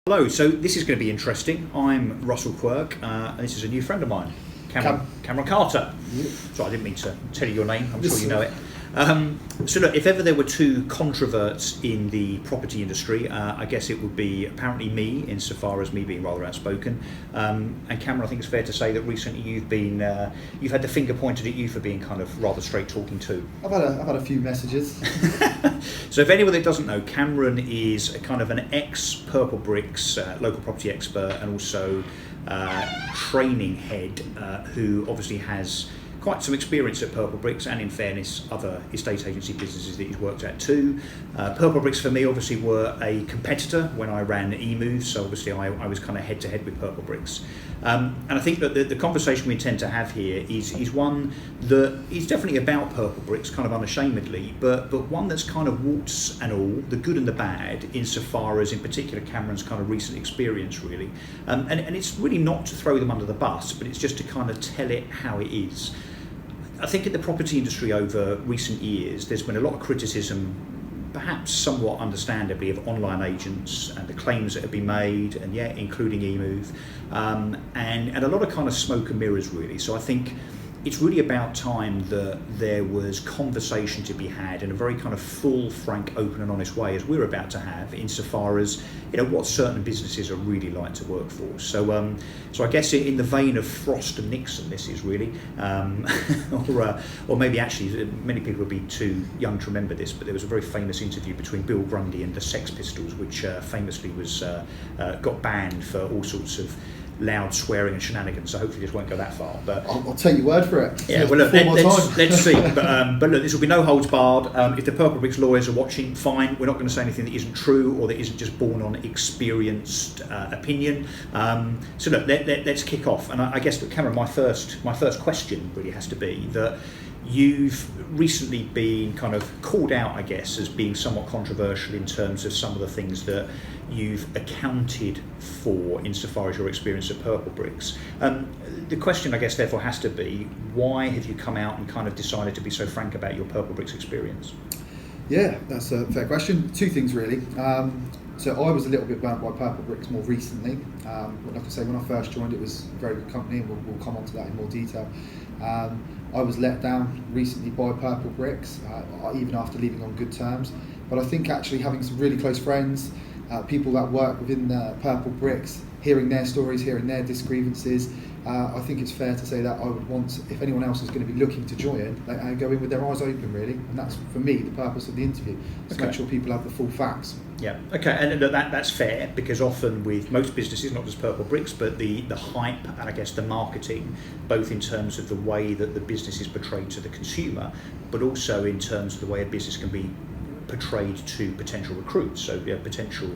Hello, so this is going to be interesting. I'm Russell Quirk, and this is a new friend of mine, Cameron Carter. Yeah. Sorry, I didn't mean to tell you your name, I'm sure you know it. So look, if ever there were two controverts in the property industry, I guess it would be apparently me, insofar as me being rather outspoken. And Cameron, I think it's fair to say that recently you've had the finger pointed at you for being kind of rather straight talking too. I've had a few messages. So if anyone that doesn't know, Cameron is a kind of an ex-PurpleBricks local property expert and also training head who obviously has quite some experience at PurpleBricks and, in fairness, other estate agency businesses that he's worked at too. PurpleBricks for me obviously were a competitor when I ran eMove, so obviously I was kind of head to head with PurpleBricks. And I think that the conversation we intend to have here is one that is definitely about PurpleBricks, kind of unashamedly, but one that's kind of warts and all, the good and the bad, insofar as in particular Cameron's kind of recent experience really. And it's really not to throw them under the bus, but it's just to kind of tell it how it is. I think in the property industry over recent years, there's been a lot of criticism, perhaps somewhat understandably, of online agents and the claims that have been made, and yeah, including eMove, and a lot of kind of smoke and mirrors really. So I think it's really about time that there was conversation to be had in a very kind of full, frank, open and honest way, as we're about to have, insofar as, you know, what certain businesses are really like to work for. So so I guess in the vein of Frost and Nixon, this is really, or maybe actually many people would be too young to remember this, but there was a very famous interview between Bill Grundy and the Sex Pistols, which famously was got banned for all sorts of loud swearing and shenanigans, so hopefully this won't go that far. But I'll take your word for it. Yeah, well, look, let's see. But look, this will be no holds barred. If the PurpleBricks lawyers are watching, fine. We're not going to say anything that isn't true or that isn't just born on experienced opinion. So look, let's kick off. And I guess, Cameron, my first question really has to be that you've recently been kind of called out, I guess, as being somewhat controversial in terms of some of the things that you've accounted for insofar as your experience at PurpleBricks. The question, I guess, therefore has to be, why have you come out and kind of decided to be so frank about your PurpleBricks experience? Yeah, that's a fair question. Two things really. So I was a little bit burnt by PurpleBricks more recently. Like I say, when I first joined, it was a very good company, and we'll come on to that in more detail. I was let down recently by PurpleBricks, even after leaving on good terms. But I think actually having some really close friends, people that work within PurpleBricks, hearing their stories, hearing their disgrievances, I think it's fair to say that I would want, if anyone else is going to be looking to join, go in with their eyes open really, and that's for me the purpose of the interview, to make sure people have the full facts. Yeah, okay, and that's fair, because often with most businesses, not just PurpleBricks, but the hype and I guess the marketing, both in terms of the way that the business is portrayed to the consumer, but also in terms of the way a business can be portrayed to potential recruits, so potential,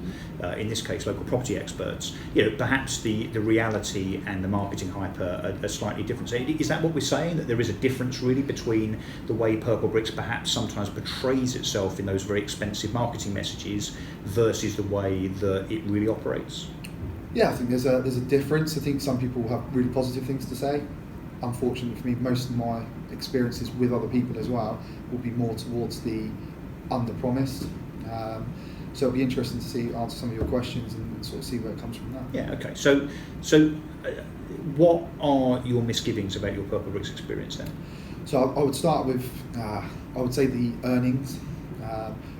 in this case, local property experts. You know, perhaps the reality and the marketing hype are slightly different. So is that what we're saying, that there is a difference really between the way PurpleBricks perhaps sometimes portrays itself in those very expensive marketing messages versus the way that it really operates? Yeah, I think there's a difference. I think some people have really positive things to say. Unfortunately for me, most of my experiences with other people as well will be more towards the under-promised. So it'll be interesting to answer some of your questions and sort of see where it comes from that. Yeah, okay. So what are your misgivings about your PurpleBricks experience then? So I would start with, I would say the earnings.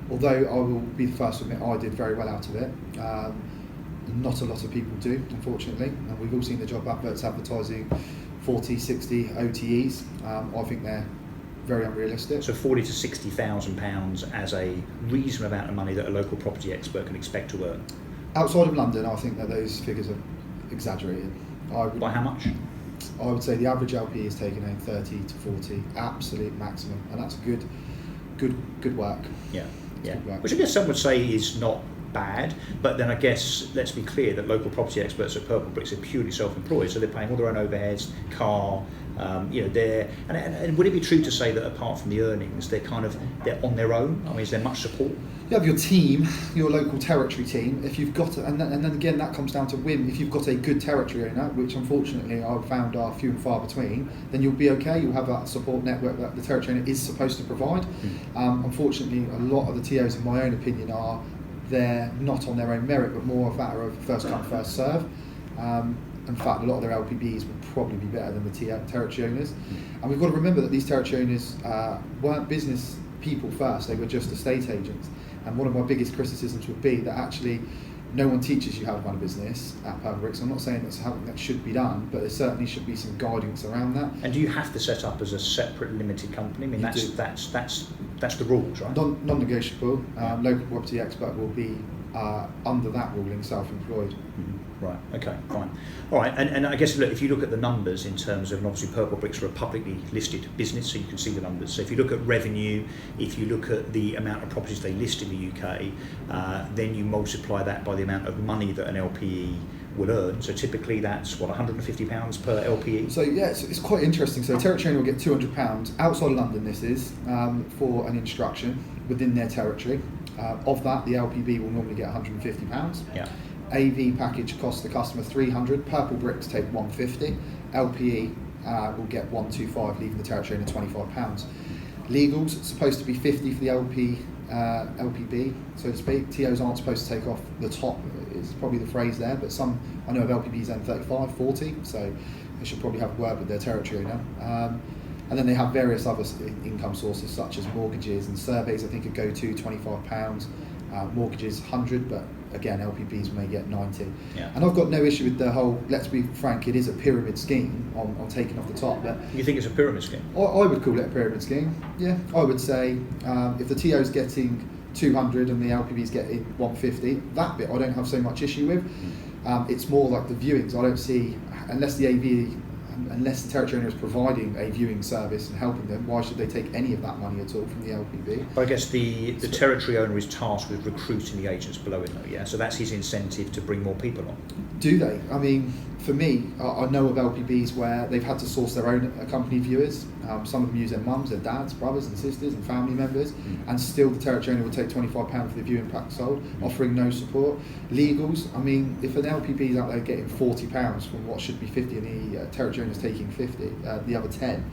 Although I will be the first to admit I did very well out of it. Not a lot of people do, unfortunately. And we've all seen the job adverts advertising 40, 60 OTEs. I think they're very unrealistic. So £40,000 to £60,000 as a reasonable amount of money that a local property expert can expect to earn? Outside of London, I think that those figures are exaggerated. By how much? I would say the average LP is taking home 30 to 40, absolute maximum, and that's good work. Yeah, yeah. Good work. Which I guess some would say is not bad, but then I guess let's be clear that local property experts at PurpleBricks are purely self-employed, so they're paying all their own overheads, car, and would it be true to say that apart from the earnings, they're on their own? I mean, is there much support? You have your team, your local territory team. If you've got, and then again that comes down to whim. If you've got a good territory owner, which unfortunately I've found are few and far between, then you'll be okay. You'll have that support network that the territory owner is supposed to provide. Unfortunately, a lot of the TOs, in my own opinion, are they're not on their own merit, but more a matter of first come, first serve. In fact, a lot of their LPBs would probably be better than the territory owners. And we've got to remember that these territory owners weren't business people first, they were just estate agents. And one of my biggest criticisms would be that actually no one teaches you how to run a business at PurpleBricks. I'm not saying that's how that should be done, but there certainly should be some guidance around that. And do you have to set up as a separate limited company? I mean, that's the rules, right? Non-negotiable. Local property expert will be under that ruling self-employed. Right, okay, fine. All right, and I guess, look, if you look at the numbers in terms of, and obviously PurpleBricks are a publicly listed business, so you can see the numbers. So if you look at revenue, if you look at the amount of properties they list in the UK, then you multiply that by the amount of money that an LPE will earn. So typically that's, what, £150 per LPE? So yeah, it's quite interesting. So a territory owner will get £200, outside of London this is, for an instruction within their territory. Of that, the LPB will normally get £150. Yeah. AV package costs the customer £300. PurpleBricks take £150. LPE will get £125, leaving the territory owner £25. Legals supposed to be £50 for the LPB, so to speak. TOs aren't supposed to take off the top, is probably the phrase there, but some, I know of LPBs earn 35, 40, so they should probably have a word with their territory owner. And then they have various other income sources such as mortgages and surveys. I think a go-to £25, mortgages 100, but again LPBs may get 90. Yeah. And I've got no issue with the whole. Let's be frank, it is a pyramid scheme on taking off the top. But you think it's a pyramid scheme? I would call it a pyramid scheme. Yeah, I would say if the TO's getting 200 and the LPB's getting 150, that bit I don't have so much issue with. It's more like the viewings. I don't see, unless the AV. Unless the territory owner is providing a viewing service and helping them, why should they take any of that money at all from the LPB? But I guess the territory owner is tasked with recruiting the agents below him, though, yeah? So that's his incentive to bring more people on. Do they? I mean, for me, I know of LPBs where they've had to source their own company viewers. Some of them use their mums, their dads, brothers and sisters and family members, and still the territory owner will take £25 for the viewing pack sold, offering no support. Legals, I mean, if an LPB is out there getting £40 from what should be 50 and the territory owner is taking 50, the other 10,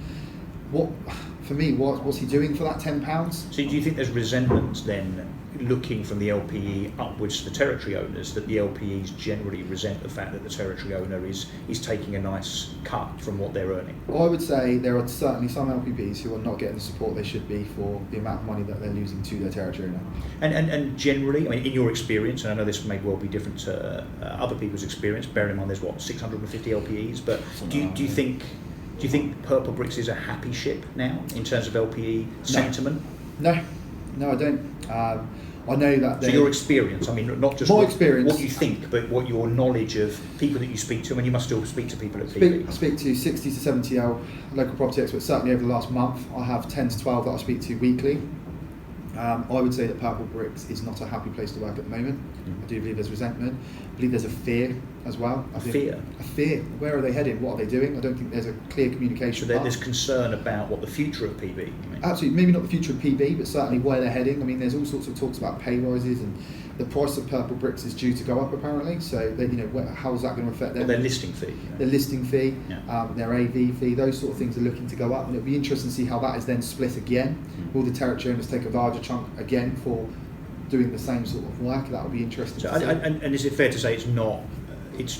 what's he doing for that £10? So do you think there's resentment then looking from the LPE upwards to the territory owners, that the LPEs generally resent the fact that the territory owner is taking a nice cut from what they're earning? I would say there are certainly some LPBs who are not getting the support they should be for the amount of money that they're losing to their territory owner. And generally, I mean, in your experience, and I know this may well be different to other people's experience, bearing in mind there's 650 LPEs, but do you think PurpleBricks is a happy ship now in terms of LPE sentiment? No, I don't. I know that. So your experience, I mean, not just my experience, what you think, but what your knowledge of people that you speak to, and you must still speak to people at PB. I speak to 60 to 70 local property experts, certainly over the last month. I have 10 to 12 that I speak to weekly. I would say that PurpleBricks is not a happy place to work at the moment. I do believe there's resentment. I believe there's a fear as well. A fear? Where are they heading? What are they doing? I don't think there's a clear communication. So there's concern about what the future of PB, you mean? Absolutely, maybe not the future of PB, but certainly where they're heading. I mean, there's all sorts of talks about pay rises, and the price of PurpleBricks is due to go up apparently. So, how is that going to affect them? Well, their listing fee. Their listing fee, yeah. Their AV fee, those sort of things are looking to go up, and it'll be interesting to see how that is then split again. Will the territory owners take a larger chunk again for doing the same sort of work? That will be interesting. So, and is it fair to say it's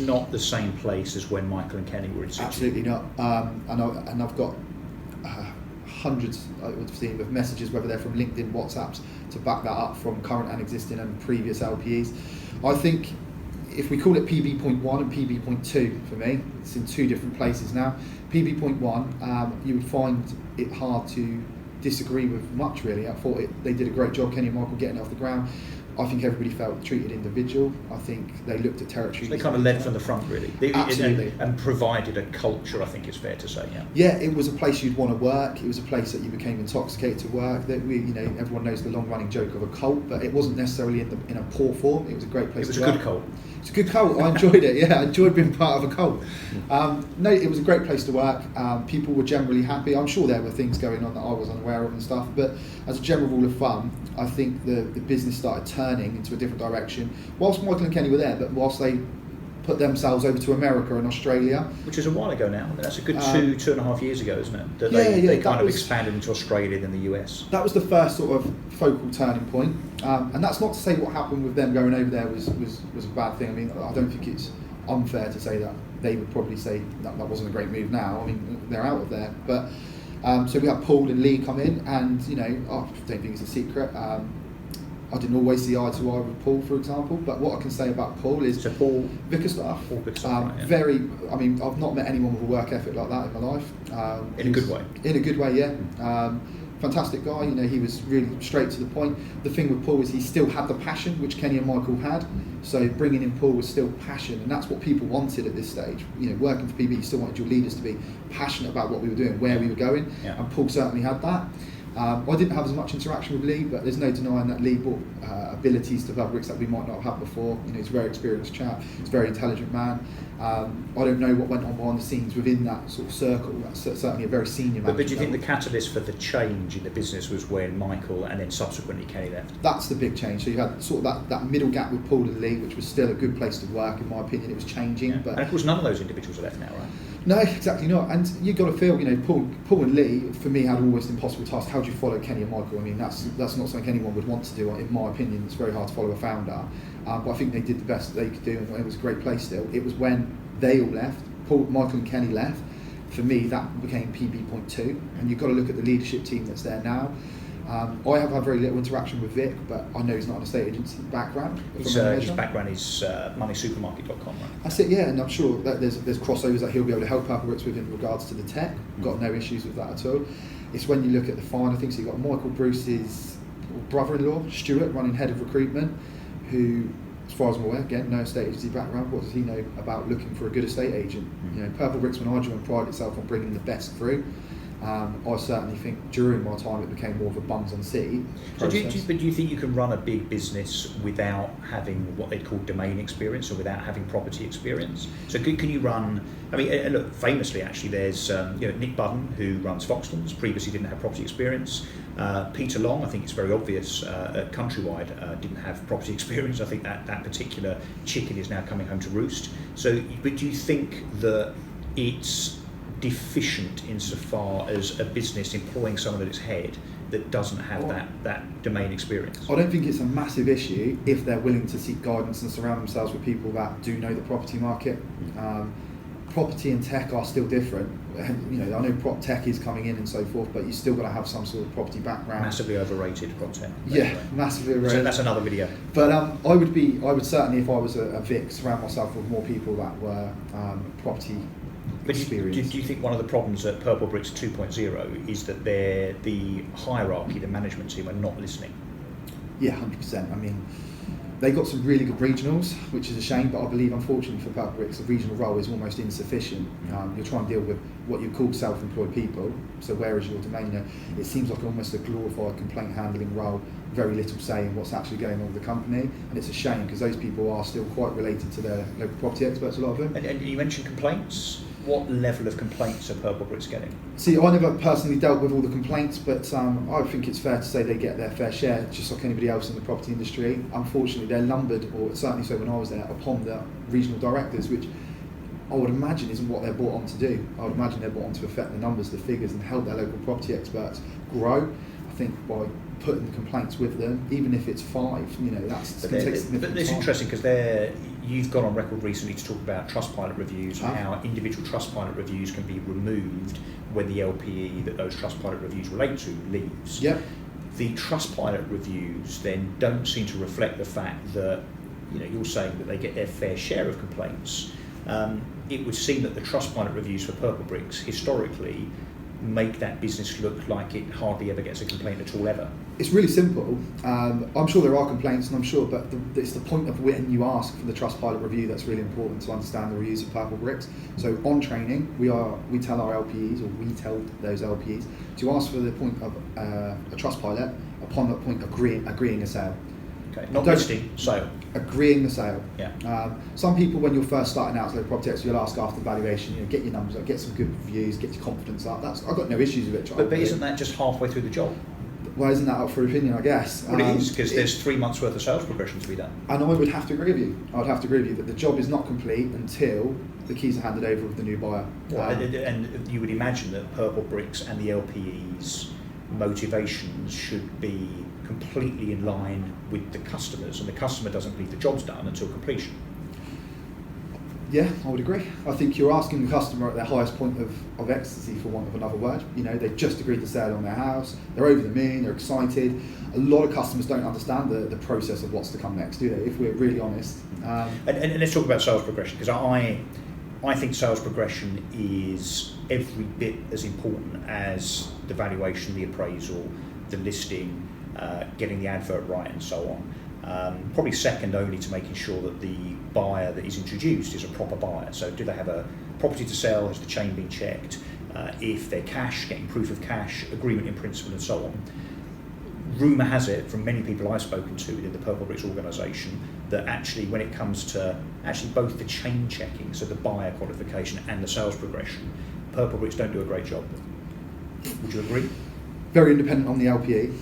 not the same place as when Michael and Kenny were in 60? Absolutely not. And I've got hundreds, I would have seen, of messages, whether they're from LinkedIn, WhatsApps, to back that up from current and existing and previous LPEs. I think if we call it PB.1 and PB.2 for me, it's in two different places now. PB.1, you would find it hard to disagree with much, really. I thought they did a great job, Kenny and Michael, getting it off the ground. I think everybody felt treated individual. I think they looked at territories. So they kind of led from the front, really. Absolutely. And provided a culture, I think it's fair to say, yeah. Yeah, it was a place you'd want to work. It was a place that you became intoxicated to work. That everyone knows the long-running joke of a cult, but it wasn't necessarily in a poor form. It was a great place to work. It was a good cult. It's a good cult. I enjoyed it. Yeah, I enjoyed being part of a cult. No, it was a great place to work. People were generally happy. I'm sure there were things going on that I was unaware of and stuff, but as a general rule of thumb, I think the business started turning into a different direction. Whilst Michael and Kenny were there, but whilst they put themselves over to America and Australia. Which is a while ago now. I mean, that's a good 2.5 years ago, isn't it? That Yeah, they kind of was, expanded into Australia than the US. That was the first sort of focal turning point. And that's not to say what happened with them going over there was a bad thing. I mean, I don't think it's unfair to say that they would probably say that wasn't a great move now. I mean, they're out of there. But so we had Paul and Lee come in, and I don't think it's a secret. I didn't always see eye to eye with Paul, for example, but what I can say about Paul is Paul Bickerstaff, right, yeah. very. I mean, I've not met anyone with a work ethic like that in my life. In a good way. In a good way, yeah. Fantastic guy. He was really straight to the point. The thing with Paul is he still had the passion which Kenny and Michael had. So bringing in Paul was still passion, and that's what people wanted at this stage. Working for PB, you still wanted your leaders to be passionate about what we were doing, where we were going, and Paul certainly had that. I didn't have as much interaction with Lee, but there's no denying that Lee brought abilities to PurpleBricks that we might not have had before. He's a very experienced chap, he's a very intelligent man. I don't know what went on behind the scenes within that sort of circle. That's certainly a very senior man. But do you think the catalyst for the change in the business was when Michael and then subsequently Kenny left? That's the big change. So you had sort of that middle gap with Paul and Lee, which was still a good place to work, in my opinion. It was changing. But and of course none of those individuals are left now, right? No, exactly not. And you've got to feel, Paul and Lee, for me, had almost impossible task. How do you follow Kenny and Michael? I mean, that's not something anyone would want to do. In my opinion, it's very hard to follow a founder. But I think they did the best they could do, and it was a great place still. It was when they all left, Michael and Kenny left, for me, that became PB.2. And you've got to look at the leadership team that's there now. I have had very little interaction with Vic, but I know he's not an estate agency background. His background is moneysupermarket.com, right? That's it, yeah, and I'm sure that there's crossovers that he'll be able to help PurpleBricks with in regards to the tech. Got no issues with that at all. It's when you look at the finer things, so you've got Michael Bruce's brother-in-law, Stuart, running head of recruitment, who, as far as I'm aware, again, no estate agency background. What does he know about looking for a good estate agent? PurpleBricks, when I joined, prided itself on bringing the best through. I certainly think during my time it became more of a bums on seat process. So do you think you can run a big business without having what they call domain experience or without having property experience? So can you run, I mean, look, famously actually there's Nick Budden, who runs Foxtons, previously didn't have property experience. Peter Long, I think it's very obvious, at Countrywide didn't have property experience. I think that particular chicken is now coming home to roost. So, but do you think that it's deficient insofar as a business employing someone at its head that doesn't have that domain experience? I don't think it's a massive issue if they're willing to seek guidance and surround themselves with people that do know the property market. Property and tech are still different. I know prop tech is coming in and so forth, but you still got to have some sort of property background. Massively overrated prop tech. Yeah, massively overrated. So that's another video. But I would certainly, if I was a Vic, surround myself with more people that were property. But do you think one of the problems at PurpleBricks 2.0 is that the hierarchy, the management team, are not listening? Yeah, 100%. I mean, they got some really good regionals, which is a shame, but I believe, unfortunately for PurpleBricks, the regional role is almost insufficient. You're trying to deal with what you call self-employed people, so where is your domain? It seems like almost a glorified complaint handling role, very little say in what's actually going on with the company, and it's a shame because those people are still quite related to their local property experts, a lot of them. And you mentioned complaints. What level of complaints are PurpleBricks getting? See, I never personally dealt with all the complaints, but I think it's fair to say they get their fair share, just like anybody else in the property industry. Unfortunately, they're lumbered, or certainly so when I was there, upon the regional directors, which I would imagine isn't what they're brought on to do. I would imagine they're brought on to affect the numbers, the figures, and help their local property experts grow. I think by putting the complaints with them, even if it's 5, that's going to take significant time. But it's interesting because you've gone on record recently to talk about Trustpilot reviews and how individual Trustpilot reviews can be removed when the LPE that those Trustpilot reviews relate to leaves. Yep. The Trustpilot reviews then don't seem to reflect the fact that you're saying that they get their fair share of complaints. It would seem that the Trustpilot reviews for PurpleBricks historically make that business look like it hardly ever gets a complaint at all ever. It's really simple. I'm sure there are complaints, and I'm sure, but it's the point of when you ask for the Trustpilot review that's really important to understand the reviews of PurpleBricks. So on training, we tell our LPEs, or we tell those LPEs, to ask for the point of a Trustpilot upon the point of agreeing a sale. Okay, not listing, sale. Agreeing the sale. Yeah. Some people, when you're first starting out as a property expert, you'll ask after the valuation, get your numbers up, get some good reviews, get your confidence up. I've got no issues with it. But isn't that just halfway through the job? Well, isn't that up for opinion, I guess? Well, it is, because there's 3 months worth of sales progression to be done. And I would have to agree with you. I'd have to agree with you that the job is not complete until the keys are handed over with the new buyer. And you would imagine that PurpleBricks and the LPE's motivations should be completely in line with the customers, and the customer doesn't believe the job's done until completion. Yeah, I would agree. I think you're asking the customer at their highest point of ecstasy, for want of another word. You know, they've just agreed to sell on their house, they're over the moon, they're excited. A lot of customers don't understand the process of what's to come next, do they, if we're really honest? And let's talk about sales progression, because I think sales progression is every bit as important as the valuation, the appraisal, the listing, getting the advert right and so on. Probably second only to making sure that the buyer that is introduced is a proper buyer. So do they have a property to sell? Has the chain been checked? If they're cash, getting proof of cash, agreement in principle and so on. Rumour has it from many people I've spoken to within the PurpleBricks organisation that actually when it comes to actually both the chain checking, so the buyer qualification and the sales progression, PurpleBricks don't do a great job. Would you agree? Very independent on the LPE.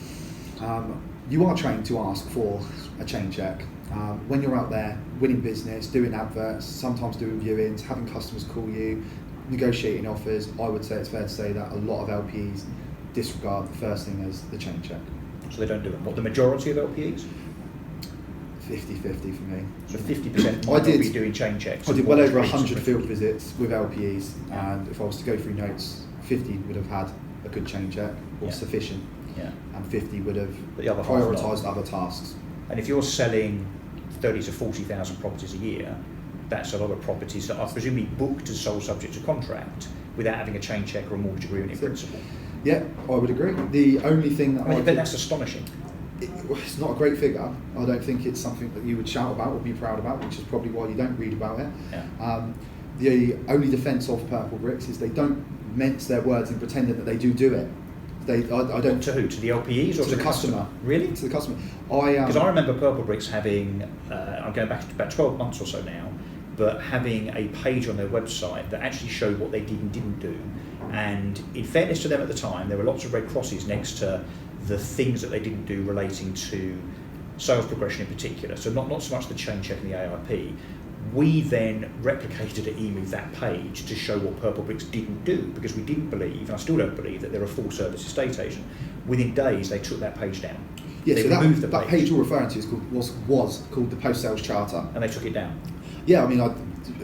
You are trained to ask for a chain check. When you're out there winning business, doing adverts, sometimes doing viewings, having customers call you, negotiating offers, I would say it's fair to say that a lot of LPEs disregard the first thing as the chain check. So they don't do it. What, the majority of LPEs? 50-50 for me. So 50% might not be doing chain checks. I did well over 100 field visits with LPEs, and if I was to go through notes, 50 would have had a good chain check or sufficient, and 50 would have prioritised other tasks. And if you're selling 30 to 40,000 properties a year, that's a lot of properties that are presumably booked as sole subject to contract without having a chain check or a mortgage agreement in principle. Yeah, I would agree. The only thing that but that's astonishing. It's not a great figure. I don't think it's something that you would shout about or be proud about, which is probably why you don't read about it. Yeah. The only defence of PurpleBricks is they don't mince their words and pretend that they do it. I don't. To who? To the LPEs or to the customer? Really? To the customer. Because I remember PurpleBricks having, I'm going back to about 12 months or so now, but having a page on their website that actually showed what they did and didn't do. And in fairness to them at the time, there were lots of red crosses next to the things that they didn't do relating to sales progression in particular. So not so much the chain check and the AIP. We then replicated at eMove that page to show what PurpleBricks didn't do, because we didn't believe, and I still don't believe, that they're a full service estate agent. Within days, they took that page down. Yeah, they removed that page you're referring to was called the Post Sales Charter. And they took it down. Yeah, I mean,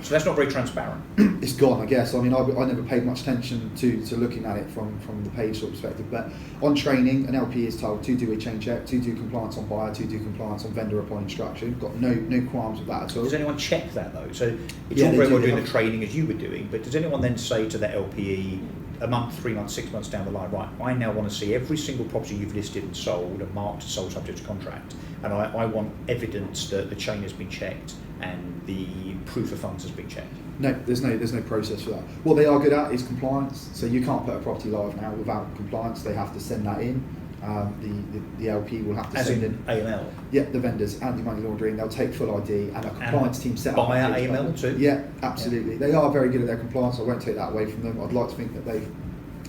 so that's not very transparent. It's gone, I guess. I mean, I never paid much attention to looking at it from the page sort of perspective. But on training, an LP is told to do a chain check, to do compliance on buyer, to do compliance on vendor upon instruction. Got no qualms with that at all. Does anyone check that though? So it's all very well doing the training as you were doing, but does anyone then say to the LPE a month, 3 months, 6 months down the line, right, I now want to see every single property you've listed and sold and marked as sold subject to contract, and I want evidence that the chain has been checked and the proof of funds has been checked? No, there's no process for that. What they are good at is compliance. So you can't put a property live now without compliance. They have to send that in. The LP will have to send in AML. Yeah, the vendors, anti-money laundering. They'll take full ID and a compliance team set up. Buyer AML too. Yeah, absolutely. Yeah. They are very good at their compliance. I won't take that away from them. I'd like to think that they've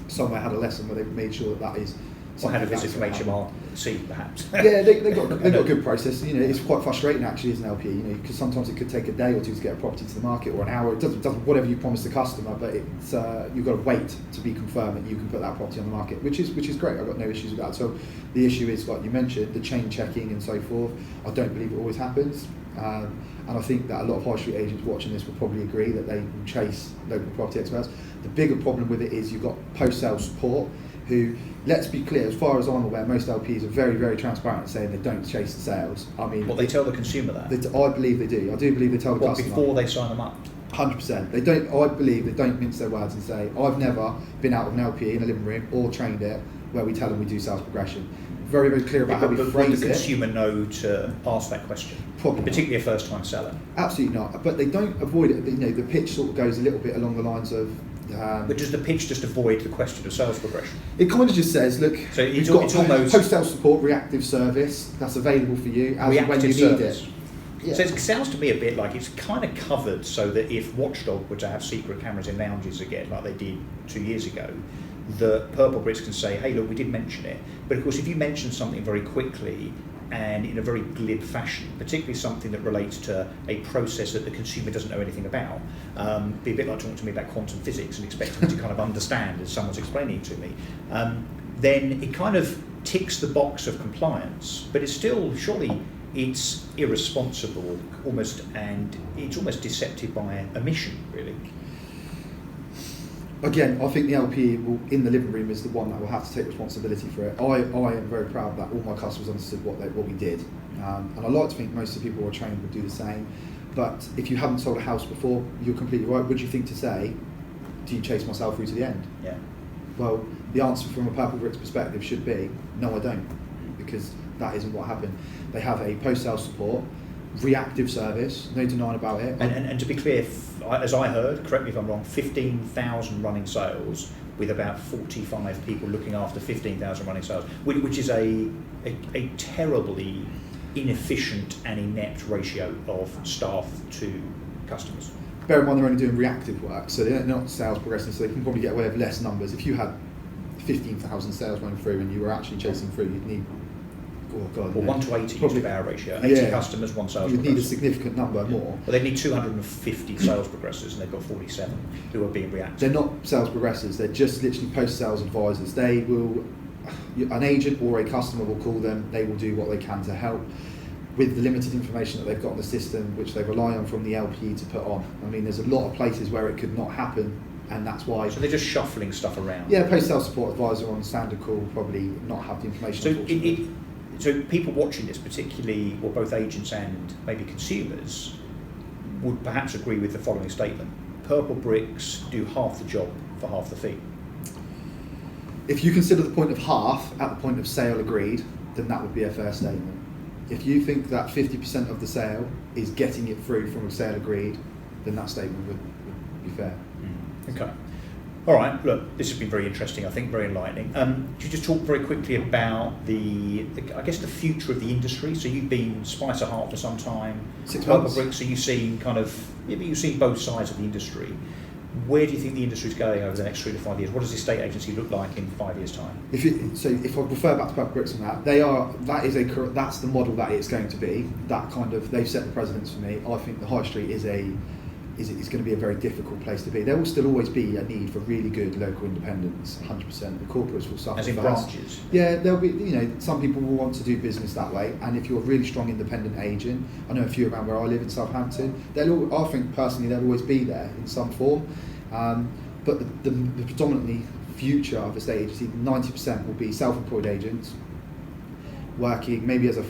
somewhere had a lesson where they've made sure that is. Or had a visit from HMRC, perhaps. Yeah, they got a good process. You know, it's quite frustrating actually as an LP. You know, because sometimes it could take a day or two to get a property to the market, or an hour. It doesn't whatever you promise the customer, but it's you've got to wait to be confirmed that you can put that property on the market, which is great. I've got no issues with that. So the issue is, like you mentioned, the chain checking and so forth. I don't believe it always happens, and I think that a lot of high street agents watching this will probably agree that they will chase local property experts. The bigger problem with it is you've got post-sale support who, let's be clear, as far as I'm aware, most LPs are very, very transparent saying they don't chase the sales. I mean, they tell the consumer that? I believe they do. I do believe they tell the customer. Before they sign them up? 100%. They don't. I believe they don't mince their words and say, I've never been out of an LP in a living room or trained it where we tell them we do sales progression. Very, very clear about how we phrase it. Would the consumer know to ask that question? Probably particularly a first-time seller? Absolutely not. But they don't avoid it. You know, the pitch sort of goes a little bit along the lines of, but does the pitch just avoid the question of sales progression? It kind of just says, look, so we've got post-sale support, reactive service that's available for you as and when you need it. Yeah. So it sounds to me a bit like it's kind of covered so that if Watchdog were to have secret cameras in lounges again, like they did 2 years ago, that PurpleBricks can say, hey, look, we did mention it. But of course, if you mention something very quickly and in a very glib fashion, particularly something that relates to a process that the consumer doesn't know anything about, be a bit like talking to me about quantum physics and expecting me to kind of understand as someone's explaining it to me, then it kind of ticks the box of compliance, but it's still, surely, it's irresponsible almost, and it's almost deceptive by omission, really. Again, I think the LP will, in the living room, is the one that will have to take responsibility for it. I am very proud that all my customers understood what we did, and I like to think most of the people who are trained would do the same. But if you haven't sold a house before, you're completely right. Would you think to say, do you chase myself through to the end? Yeah. Well, the answer from a PurpleBricks perspective should be, no, I don't, because that isn't what happened. They have a post-sale support, reactive service, no denying about it. And to be clear, as I heard, correct me if I'm wrong, 15,000 running sales with about 45 people looking after 15,000 running sales, which is a terribly inefficient and inept ratio of staff to customers. Bear in mind they're only doing reactive work, so they're not sales progressing, so they can probably get away with less numbers. If you had 15,000 sales running through and you were actually chasing through, you'd need, oh God, well, 1 to 80 used to be our ratio. 80 customers, 1 sales you'd progressor. need a significant number more. Well, they need 250 sales progressors, and they've got 47 who are being reactive. They're not sales progressors, they're just literally post-sales advisors. They will, an agent or a customer will call them, they will do what they can to help with the limited information that they've got in the system, which they rely on from the LP to put on. I mean, there's a lot of places where it could not happen, and that's why. So they're just shuffling stuff around. Yeah, post-sale support advisor on standard call will probably not have the information. So people watching this, particularly, or both agents and maybe consumers, would perhaps agree with the following statement: PurpleBricks do half the job for half the fee. If you consider the point of half at the point of sale agreed, then that would be a fair statement. If you think that 50% of the sale is getting it through from a sale agreed, then that statement would be fair. Okay. All right. Look, this has been very interesting. I think very enlightening. Could you just talk very quickly about the I guess the future of the industry? So you've been Spicer Hart for some time. 6 months. PurpleBricks. So you've seen you've seen both sides of the industry. Where do you think the industry is going over the next 3 to 5 years? What does the estate agency look like in 5 years' time? If I refer back to PurpleBricks on that, that's the model that it's going to be. That kind of, they've set the precedence for me. I think the high street is going to be a very difficult place to be. There will still always be a need for really good local independents, 100%. The corporates will suffer. As in branches? Yeah, there'll be, some people will want to do business that way, and if you're a really strong independent agent, I know a few around where I live in Southampton, I think personally they'll always be there in some form. But the predominantly future of estate agency, 90% will be self-employed agents, working maybe as a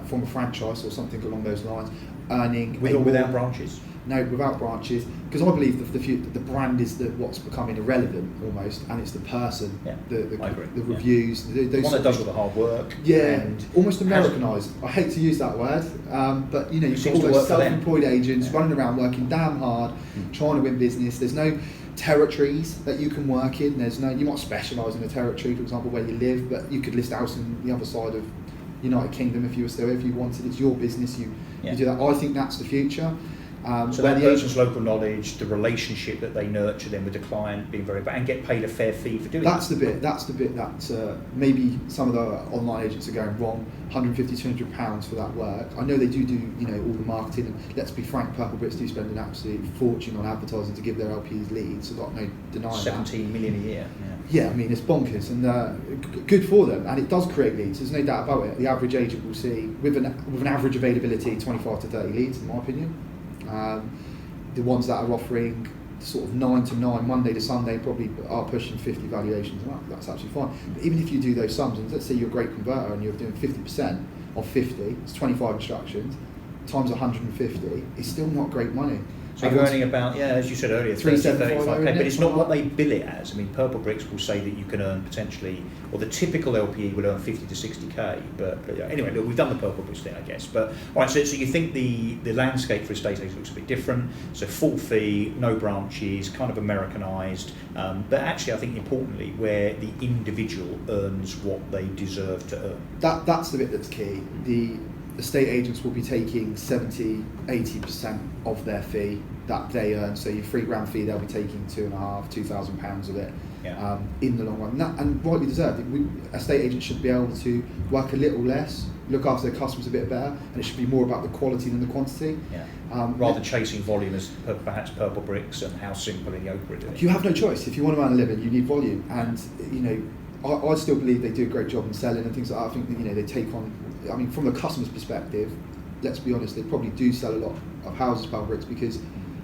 form of franchise or something along those lines, earning... With or without branches? No, without branches, because I believe the brand is what's becoming irrelevant almost, and it's the person, the reviews, the one that does all the hard work. Yeah, and almost Americanised. I hate to use that word, but you've got all those self-employed agents running around working damn hard, trying to win business. There's no territories that you can work in. You might specialise in a territory, for example, where you live, but you could list house in the other side of United Kingdom if you wanted. It's your business. You do that. I think that's the future. So that person's local knowledge, the relationship that they nurture then with the client being very, and get paid a fair fee for doing That's the bit that maybe some of the online agents are going wrong. £150, £200 for that work. I know they do all the marketing, and let's be frank, PurpleBricks do spend an absolute fortune on advertising to give their LPs leads. So I've got no denying 17 million a year. Yeah, I mean it's bonkers, and good for them, and it does create leads. There's no doubt about it. The average agent will see with an average availability 25 to 30 leads, in my opinion. The ones that are offering sort of 9 to 9, Monday to Sunday, probably are pushing 50 valuations. That's absolutely fine. But even if you do those sums, and let's say you're a great converter and you're doing 50% of 50, it's 25 instructions, times 150, it's still not great money. So you're earning about, as you said earlier, 35k, but it's not what they bill it as. I mean, PurpleBricks will say that you can earn potentially, or the typical LPE will earn 50 to 60k. But anyway, look, we've done the PurpleBricks thing, I guess. But all right, so you think the landscape for estate agents looks a bit different. So full fee, no branches, kind of Americanised. But actually, I think importantly, where the individual earns what they deserve to earn. That's the bit that's key. The estate agents will be taking 70-80% of their fee that they earn. So your £3,000 fee, they'll be taking £2,500, £2,000 of it. in the long run. And rightly deserved. Estate agents should be able to work a little less, look after their customers a bit better, and it should be more about the quality than the quantity. Rather than chasing volume as perhaps PurpleBricks and how simple and Yopa are doing. You have no choice. If you want to earn a living, you need volume. And I still believe they do a great job in selling and things like that. I think that, they take on. I mean, from the customer's perspective, let's be honest, they probably do sell a lot of houses, PurpleBricks, because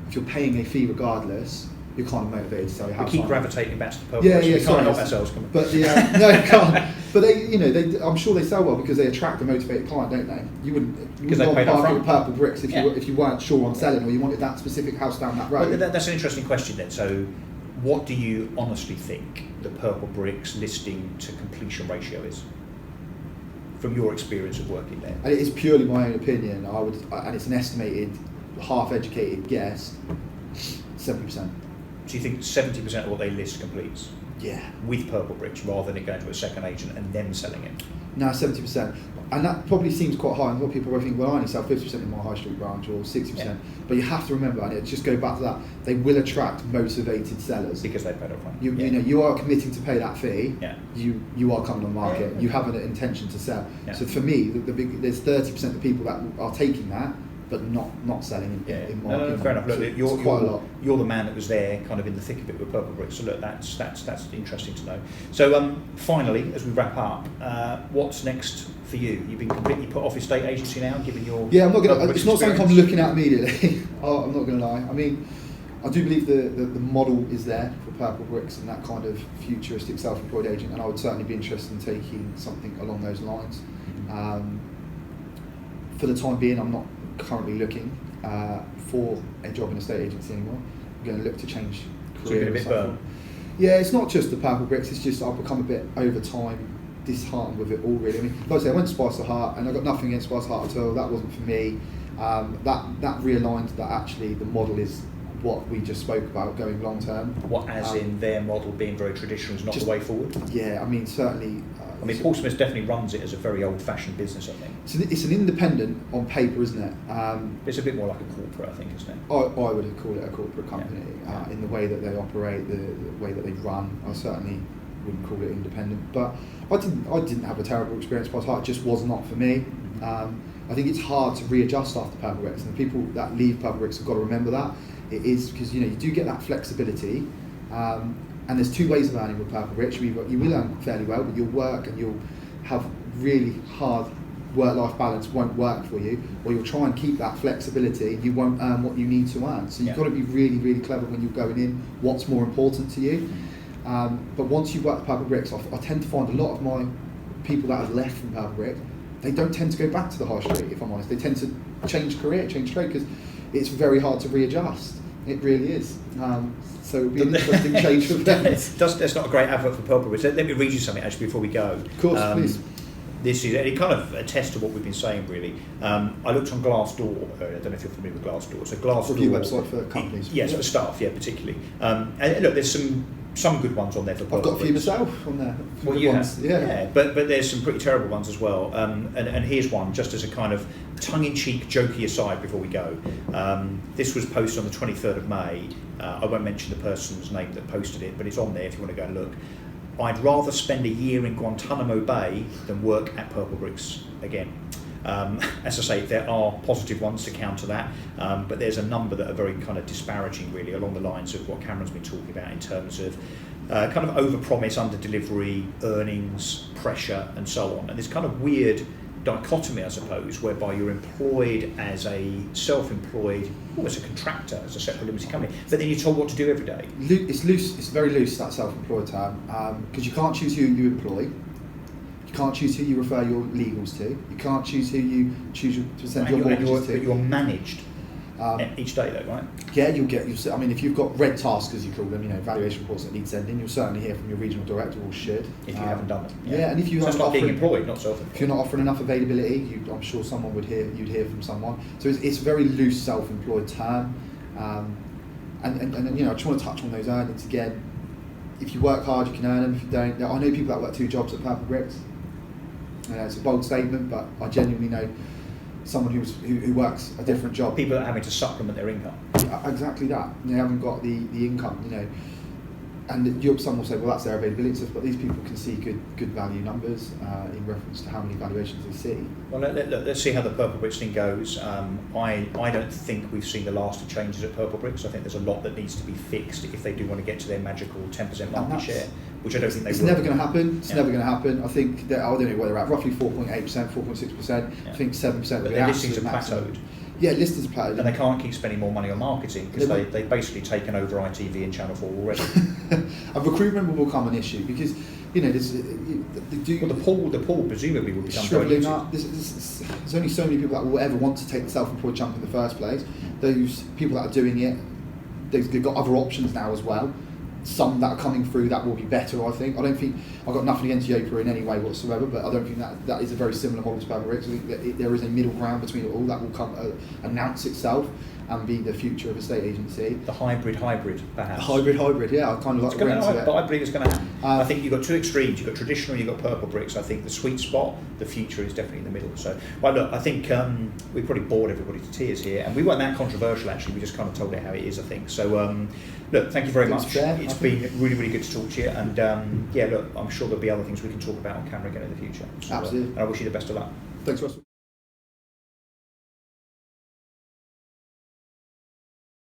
if you're paying a fee regardless, you're kind of motivated to sell your house. We keep gravitating back to the PurpleBricks. We can't help ourselves. But no, you can't. But they, I'm sure they sell well because they attract a motivated client, don't they? You wouldn't park with PurpleBricks if you weren't sure on selling or you wanted that specific house down that road. Well, that's an interesting question then. So, what do you honestly think the PurpleBricks listing to completion ratio is, from your experience of working there? And it is purely my own opinion. And it's an estimated, half-educated guess, 70%. So you think 70% of what they list completes? Yeah. With PurpleBricks, rather than it going to a second agent and them selling it? No, 70%. And that probably seems quite high. And a lot of people probably think, well, I only sell 50% in my high street branch or 60%. Yeah. But you have to remember, and it just goes back to that, they will attract motivated sellers. Because they paid up front. You are committing to pay that fee. Yeah. You are coming on the market. You have an intention to sell. Yeah. So for me, there's 30% of people that are taking that, but not selling in my opinion. Fair enough. Look, so quite a lot. You're the man that was there, kind of in the thick of it with PurpleBricks. So look, that's interesting to know. So finally, as we wrap up, what's next for you? You've been completely put off estate agency now, given your I'm not going. It's not something I'm looking at immediately. I'm not going to lie. I mean, I do believe the model is there for PurpleBricks and that kind of futuristic self-employed agent, and I would certainly be interested in taking something along those lines. For the time being, I'm not currently looking for a job in a estate agency anymore. I'm going to look to change career. So you're a bit burnt? Yeah, it's not just the PurpleBricks, it's just I've become a bit, over time, disheartened with it all really. I mean, like I say, I went to Spice of Heart and I got nothing against Spice of Heart at all. That wasn't for me. That realigned that actually the model is what we just spoke about, going long term. What, as in their model being very traditional is not the way forward? Yeah, I mean, certainly. I mean, Paul Smith definitely runs it as a very old-fashioned business, I think. It's an independent on paper, isn't it? It's a bit more like a corporate, I think, isn't it? I would call it a corporate company in the way that they operate, the way that they run. I certainly wouldn't call it independent, but I didn't have a terrible experience by heart. It just was not for me. I think it's hard to readjust after PurpleBricks, and the people that leave PurpleBricks have got to remember that. It is because you do get that flexibility. And there's two ways of earning with PurpleBricks. You will earn fairly well, but you'll work and you'll have really hard work-life balance won't work for you, or you'll try and keep that flexibility. You won't earn what you need to earn. So you've got to be really, really clever when you're going in. What's more important to you? But once you've worked PurpleBricks, I tend to find a lot of my people that have left from PurpleBricks, they don't tend to go back to the high street, if I'm honest. They tend to change career, change trade, because it's very hard to readjust. It really is. So it would be an interesting change for them. That's not a great advert for PurpleBricks. Let me read you something actually before we go. Of course, please. It kind of attests to what we've been saying really. I looked on Glassdoor. I don't know if you're familiar with Glassdoor. So Glassdoor, review website for companies. Yes, for staff, particularly. And look, there's some good ones on there for PurpleBricks. I've got a few myself on there. Well, you have, yeah. But there's some pretty terrible ones as well. And here's one, just as a kind of tongue-in-cheek, jokey aside before we go. This was posted on the 23rd of May. I won't mention the person's name that posted it, but it's on there if you want to go and look. I'd rather spend a year in Guantanamo Bay than work at PurpleBricks again. As I say, there are positive ones to counter that, but there's a number that are very kind of disparaging really along the lines of what Cameron's been talking about in terms of kind of over-promise, under-delivery, earnings, pressure and so on. And this kind of weird dichotomy, I suppose, whereby you're employed as a self-employed, almost a contractor, as a separate limited company, but then you're told what to do every day. It's loose. It's very loose, that self-employed term, because you can't choose who you employ. You can't choose who you refer your legals to. You can't choose who you choose to send your mortgages to. But you're managed each day, though, right? Yeah, I mean, if you've got red tasks, as you call them, valuation reports that need sending, you'll certainly hear from your regional director, or should. If you haven't done them. Yeah, and if you it's like being employed, not self-employed. If you're not offering enough availability, I'm sure someone you'd hear from someone. So it's a very loose self-employed term. And I just want to touch on those earnings again. If you work hard, you can earn them. If you don't, I know people that work 2 jobs at PurpleBricks. It's a bold statement, but I genuinely know someone who works a different job. People that are having to supplement their income. Exactly that. They haven't got the income. and some will say, well, that's their availability stuff, but these people can see good value numbers in reference to how many valuations they see. Well, let's see how the PurpleBricks thing goes. I don't think we've seen the last of changes at PurpleBricks. I think there's a lot that needs to be fixed if they do want to get to their magical 10% market share, which I don't think they will. It's never going to happen. It's never going to happen. I think that, I don't know where they're at, roughly 4.8%, 4.6%. I think 7% but their listings have plateaued. Yeah, listings plateaued. And they can't keep spending more money on marketing because they've basically taken over ITV and Channel 4 already. And recruitment will become an issue because, you know, the pool presumably will become shriveling up. There's only so many people that will ever want to take the self-employed jump in the first place. Those people that are doing it, they've got other options now as well. Some that are coming through that will be better, I think. I don't think, I've got nothing against Yopa in any way whatsoever, but I don't think that is a very similar model to PurpleBricks. I think that there is a middle ground between it all that will come announce itself and be the future of a estate agency. The hybrid, perhaps. Hybrid, yeah. I kind of like the ring to it. But I believe it's going to happen. I think you've got two extremes. You've got traditional, you've got PurpleBricks. I think the sweet spot, the future is definitely in the middle. So, well, look, I think we probably bored everybody to tears here, and we weren't that controversial actually. We just kind of told it how it is, I think. So, look, thank you very much. It's been really, really good to talk to you, and yeah, look, I'm sure there'll be other things we can talk about on camera again in the future. So, absolutely. And I wish you the best of luck. Thanks, Russell.